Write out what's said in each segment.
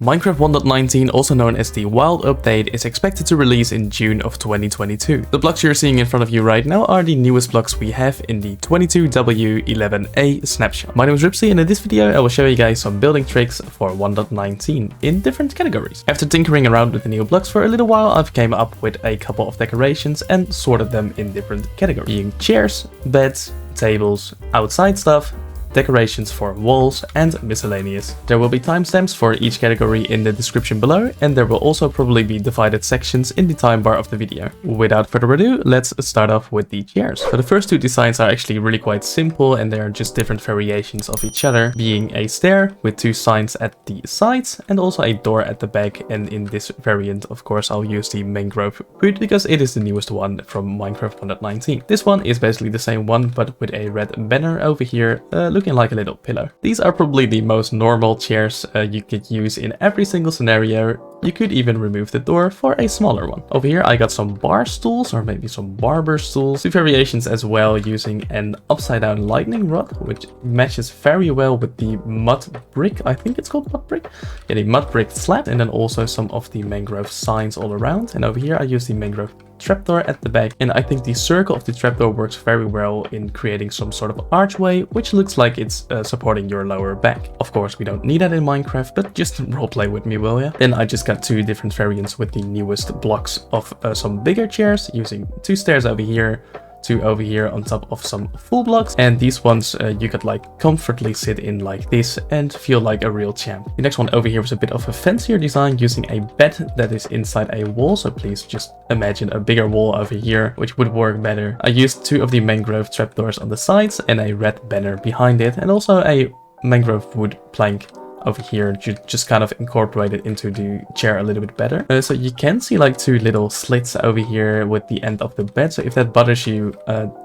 Minecraft 1.19, also known as the Wild Update, is expected to release in June of 2022. The blocks you're seeing in front of you right now are the newest blocks we have in the 22W11A snapshot. My name is ruubzy, and in this video I will show you guys some building tricks for 1.19 in different categories. After tinkering around with the new blocks for a little while, I've came up with a couple of decorations and sorted them in different categories, being chairs, beds, tables, outside stuff, decorations for walls, and miscellaneous. There will be timestamps for each category in the description below, and there will also probably be divided sections in the time bar of the video. Without further ado, let's start off with the chairs. So the first two designs are actually really quite simple, and they are just different variations of each other, being a stair with two signs at the sides and also a door at the back. And in this variant, of course, I'll use the mangrove wood because it is the newest one from Minecraft 1.19. This one is basically the same one, but with a red banner over here, looking like a little pillow. These are probably the most normal chairs you could use in every single scenario. You could even remove the door for a smaller one. Over here I got some bar stools, or maybe some barber stools. Two variations as well, using an upside down lightning rod, which matches very well with the mud brick. I think it's called mud brick. Yeah, the mud brick slab, and then also some of the mangrove signs all around. And over here I use the mangrove trapdoor at the back, and I think the circle of the trapdoor works very well in creating some sort of archway, which looks like it's supporting your lower back. Of course, we don't need that in Minecraft, but just roleplay with me, will ya? Then I just got two different variants with the newest blocks of some bigger chairs, using two stairs over here, two over here on top of some full blocks, and these ones you could like comfortably sit in like this and feel like a real champ. The next one over here was a bit of a fancier design, using a bed that is inside a wall, so please just imagine a bigger wall over here, which would work better. I used two of the mangrove trapdoors on the sides and a red banner behind it, and also a mangrove wood plank over here to just kind of incorporate it into the chair a little bit better. So you can see like two little slits over here with the end of the bed, so if that bothers you,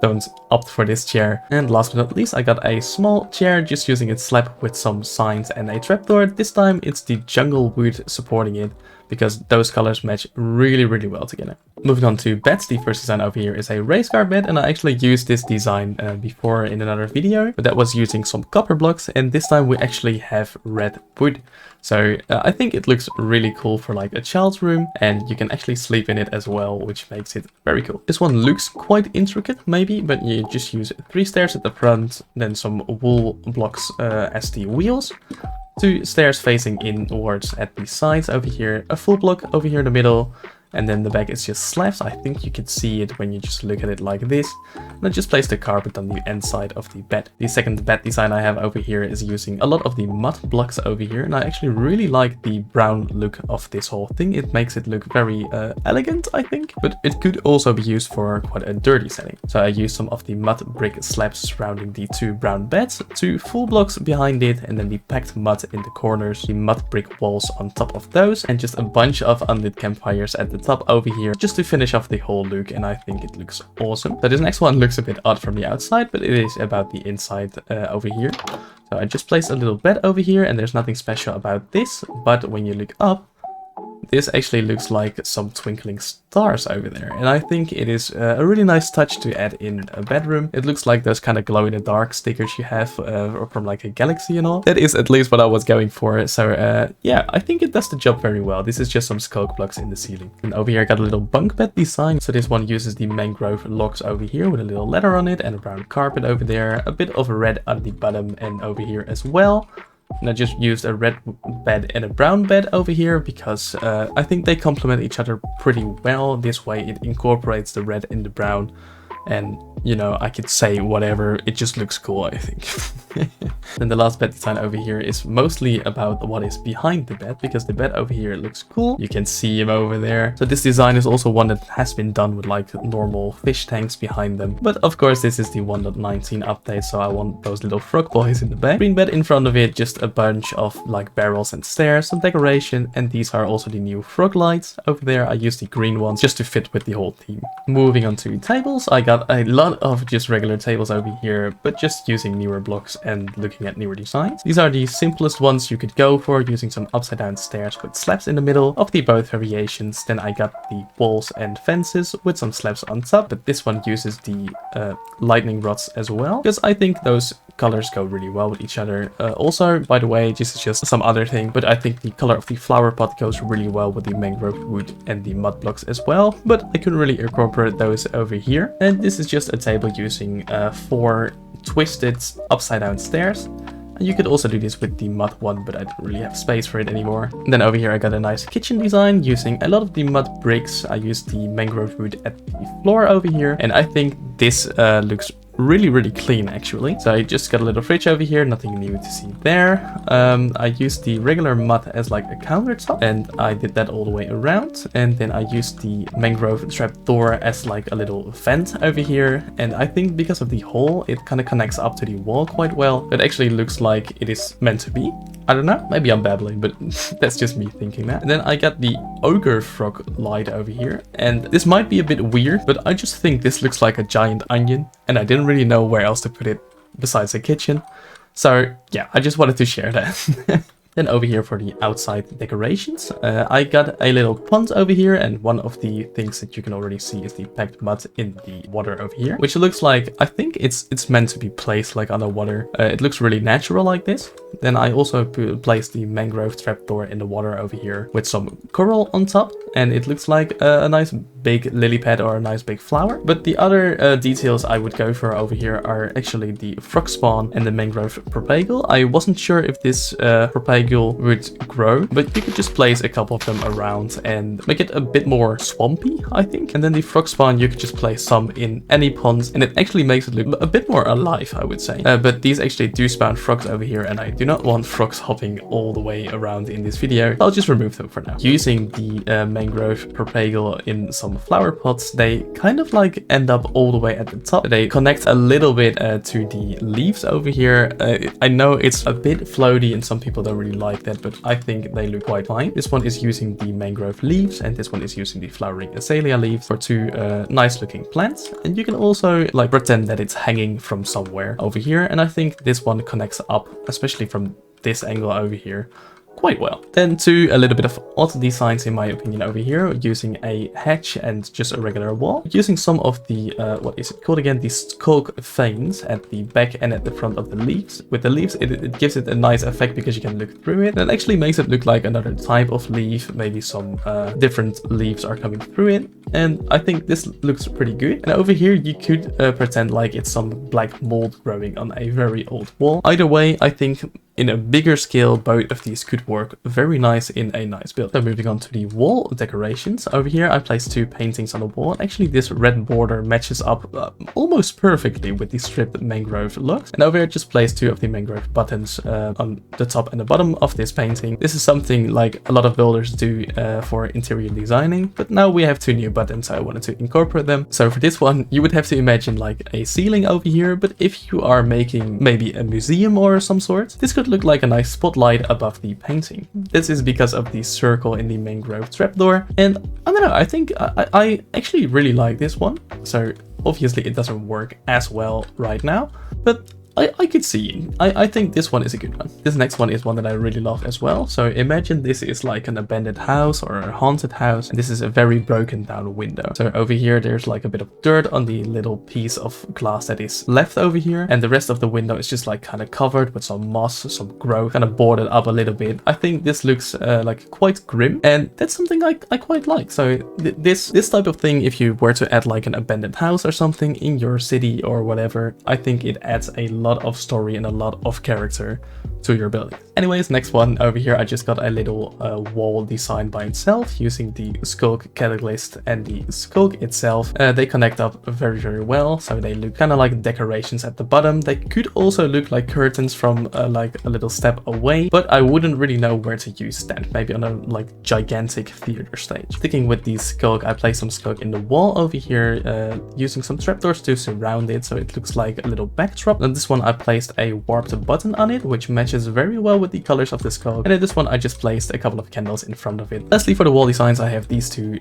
don't opt for this chair. And last but not least, I got a small chair, just using its slab with some signs and a trapdoor. This time it's the jungle wood supporting it, because those colors match really well together. Moving on to beds, the first design over here is a race car bed, and I actually used this design before in another video, but that was using some copper blocks, and this time we actually have red wood. So I think it looks really cool for like a child's room, and you can actually sleep in it as well, which makes it very cool. This one looks quite intricate maybe, but you just use three stairs at the front, then some wool blocks as the wheels, two stairs facing inwards at the sides over here, a full block over here in the middle, and then the back is just slabs. I think you can see it when you just look at it like this. And I just placed the carpet on the inside of the bed. The second bed design I have over here is using a lot of the mud blocks over here, and I actually really like the brown look of this whole thing. It makes it look very elegant, I think, but it could also be used for quite a dirty setting. So I used some of the mud brick slabs surrounding the two brown beds, two full blocks behind it, and then the packed mud in the corners, the mud brick walls on top of those, and just a bunch of unlit campfires at the top over here, just to finish off the whole look, and I think it looks awesome. So this next one looks a bit odd from the outside, but it is about the inside over here. So I just placed a little bed over here, and there's nothing special about this, but when you look up, this actually looks like some twinkling stars over there, and I think it is a really nice touch to add in a bedroom. It looks like those kind of glow-in-the-dark stickers you have from like a galaxy and all. That is at least what I was going for, so yeah, I think it does the job very well. This is just some skulk blocks in the ceiling. And over here I got a little bunk bed design, so this one uses the mangrove logs over here with a little ladder on it and a brown carpet over there, a bit of red at the bottom and over here as well. And I just used a red bed and a brown bed over here because I think they complement each other pretty well. This way it incorporates the red and the brown, and you know, I could say whatever, it just looks cool, I think. Then the last bed design over here is mostly about what is behind the bed, because the bed over here looks cool. You can see him over there. So this design is also one that has been done with like normal fish tanks behind them. But of course this is the 1.19 update, so I want those little frog boys in the back. Green bed in front of it, just a bunch of like barrels and stairs, some decoration, and these are also the new frog lights. Over there I used the green ones just to fit with the whole theme. Moving on to tables, I got a lot of just regular tables over here, but just using newer blocks and looking at newer designs. These are the simplest ones you could go for, using some upside down stairs with slabs in the middle of the both variations. Then I got the walls and fences with some slabs on top, but this one uses the lightning rods as well, because I think those colors go really well with each other. Also, by the way, this is just some other thing, but I think the color of the flower pot goes really well with the mangrove wood and the mud blocks as well, but I couldn't really incorporate those over here. And this is just a table using 4 twisted upside down stairs. And you could also do this with the mud one, but I don't really have space for it anymore. And then over here I got a nice kitchen design using a lot of the mud bricks. I used the mangrove wood at the floor over here, and I think this looks really clean actually. So I just got a little fridge over here, nothing new to see there. I used the regular mud as like a countertop, and I did that all the way around. And then I used the mangrove trapdoor as like a little vent over here. And I think because of the hole, it kind of connects up to the wall quite well. It actually looks like it is meant to be. I don't know, maybe I'm babbling, but that's just me thinking that. And then I got the ogre frog light over here. And this might be a bit weird, but I just think this looks like a giant onion, and I didn't really know where else to put it besides the kitchen. So yeah, I just wanted to share that. Then over here for the outside decorations, I got a little pond over here, and one of the things that you can already see is the packed mud in the water over here, which looks like, I think it's meant to be placed like underwater. It looks really natural like this. Then I also placed the mangrove trapdoor in the water over here with some coral on top, and it looks like a nice big lily pad or a nice big flower. But the other details I would go for over here are actually the frog spawn and the mangrove propagal. I wasn't sure if this propagal would grow, but you could just place a couple of them around and make it a bit more swampy, I think. And then the frog spawn, you could just place some in any ponds, and it actually makes it look a bit more alive, I would say. But these actually do spawn frogs over here, and I do not want frogs hopping all the way around in this video. I'll just remove them for now. Using the mangrove propagal in some flower pots, they kind of like end up all the way at the top. They connect a little bit to the leaves over here. I know it's a bit floaty and some people don't really like that, but I think they look quite fine. This one is using the mangrove leaves, and this one is using the flowering azalea leaves for 2 nice looking plants. And you can also like pretend that it's hanging from somewhere over here, and I think this one connects up, especially from this angle over here, quite well. Then to a little bit of odd designs in my opinion over here, using a hedge and just a regular wall, using some of the what is it called again, the skulk veins at the back and at the front of the leaves. With the leaves it gives it a nice effect because you can look through it, and it actually makes it look like another type of leaf. Maybe some different leaves are coming through it, and I think this looks pretty good. And over here you could pretend like it's some black mold growing on a very old wall. Either way, I think in a bigger scale, both of these could work very nice in a nice build. So moving on to the wall decorations. Over here I placed 2 paintings on the wall. Actually this red border matches up almost perfectly with the stripped mangrove looks. And over here I just placed 2 of the mangrove buttons on the top and the bottom of this painting. This is something like a lot of builders do for interior designing, but now we have 2 new buttons, so I wanted to incorporate them. So for this one you would have to imagine like a ceiling over here, but if you are making maybe a museum or some sort, this could look like a nice spotlight above the painting. This is because of the circle in the mangrove trapdoor, and I don't know, I think I actually really like this one. So obviously it doesn't work as well right now, but I could see. I think this one is a good one. This next one is one that I really love as well. So imagine this is like an abandoned house or a haunted house, and this is a very broken down window. So over here there's like a bit of dirt on the little piece of glass that is left over here, and the rest of the window is just like kind of covered with some moss, some growth, kind of boarded up a little bit. I think this looks like quite grim, and that's something I quite like. So this type of thing, if you were to add like an abandoned house or something in your city or whatever, I think it adds a lot of story and a lot of character to your building. Anyways, next one over here, I just got a little wall design by itself using the skulk catalyst and the skulk itself. They connect up very well, so they look kind of like decorations at the bottom. They could also look like curtains from like a little step away, but I wouldn't really know where to use that. Maybe on a like gigantic theater stage. Sticking with the skulk, I placed some skulk in the wall over here using some trapdoors to surround it, so it looks like a little backdrop. And this one I placed a warped button on it, which matches matches very well with the colors of the skulk. And in this one, I just placed a couple of candles in front of it. Lastly, for the wall designs, I have these two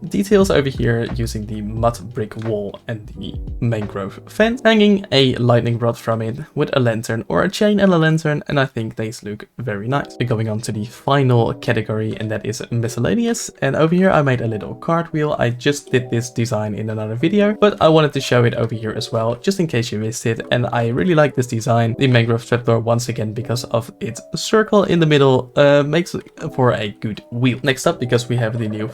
details over here using the mud brick wall and the mangrove fence, hanging a lightning rod from it with a lantern or a chain and a lantern, and I think these look very nice. We're going on to the final category, and that is miscellaneous. And over here I made a little cartwheel. I just did this design in another video, but I wanted to show it over here as well, just in case you missed it. And I really like this design. The mangrove trapdoor, once again, because of its circle in the middle, makes for a good wheel. Next up, because we have the new...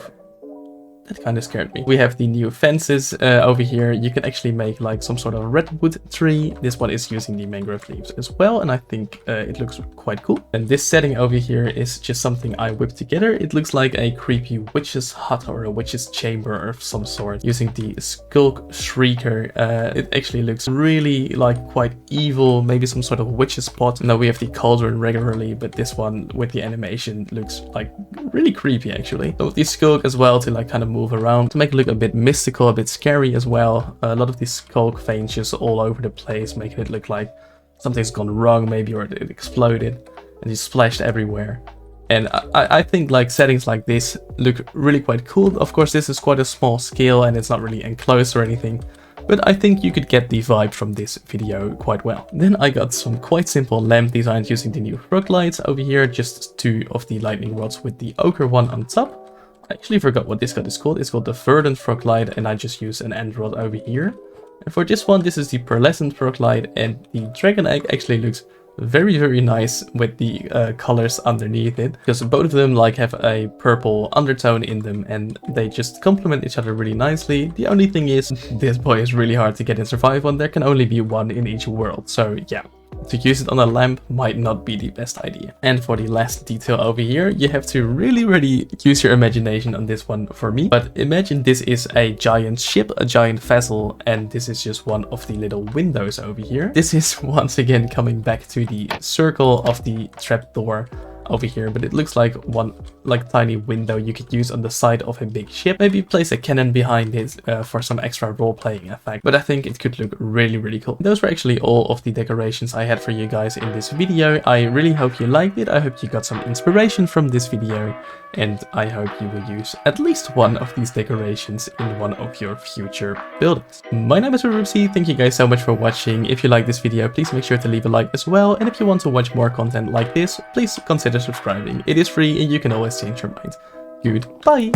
That kind of scared me. We have the new fences over here. You can actually make like some sort of redwood tree. This one is using the mangrove leaves as well, and I think it looks quite cool. And this setting over here is just something I whipped together. It looks like a creepy witch's hut or a witch's chamber of some sort, using the skulk shrieker. It actually looks really like quite evil, maybe some sort of witch's pot. Now we have the cauldron regularly, but this one with the animation looks like really creepy actually. So with the skulk as well, to like kind of move around to make it look a bit mystical, a bit scary as well. A lot of these skulk veins just all over the place, making it look like something's gone wrong maybe, or it exploded and just splashed everywhere. And I think like settings like this look really quite cool. Of course, this is quite a small scale and it's not really enclosed or anything, but I think you could get the vibe from this video quite well. Then I got some quite simple lamp designs using the new frog lights over here, just two of the lightning rods with the ochre one on top. I actually forgot what this guy is called. It's called the verdant frog light, and I just use an end rod over here. And for this one, this is the pearlescent frog light, and the dragon egg actually looks very, very nice with the colors underneath it, because both of them like have a purple undertone in them and they just complement each other really nicely. The only thing is, this boy is really hard to get in survival, and there can only be one in each world. So yeah, to use it on a lamp might not be the best idea. And for the last detail over here, you have to really use your imagination on this one for me. But imagine this is a giant ship, a giant vessel, and this is just one of the little windows over here. This is once again coming back to the circle of the trapdoor over here, but it looks like one like tiny window you could use on the side of a big ship. Maybe place a cannon behind it for some extra role-playing effect, but I think it could look really cool. Those were actually all of the decorations I had for you guys in this video. I really hope you liked it. I hope you got some inspiration from this video, and I hope you will use at least one of these decorations in one of your future buildings. My name is ruubzymc. Thank you guys so much for watching. If you like this video, please make sure to leave a like as well, and if you want to watch more content like this, please consider subscribing. It is free and you can always change your mind. Goodbye!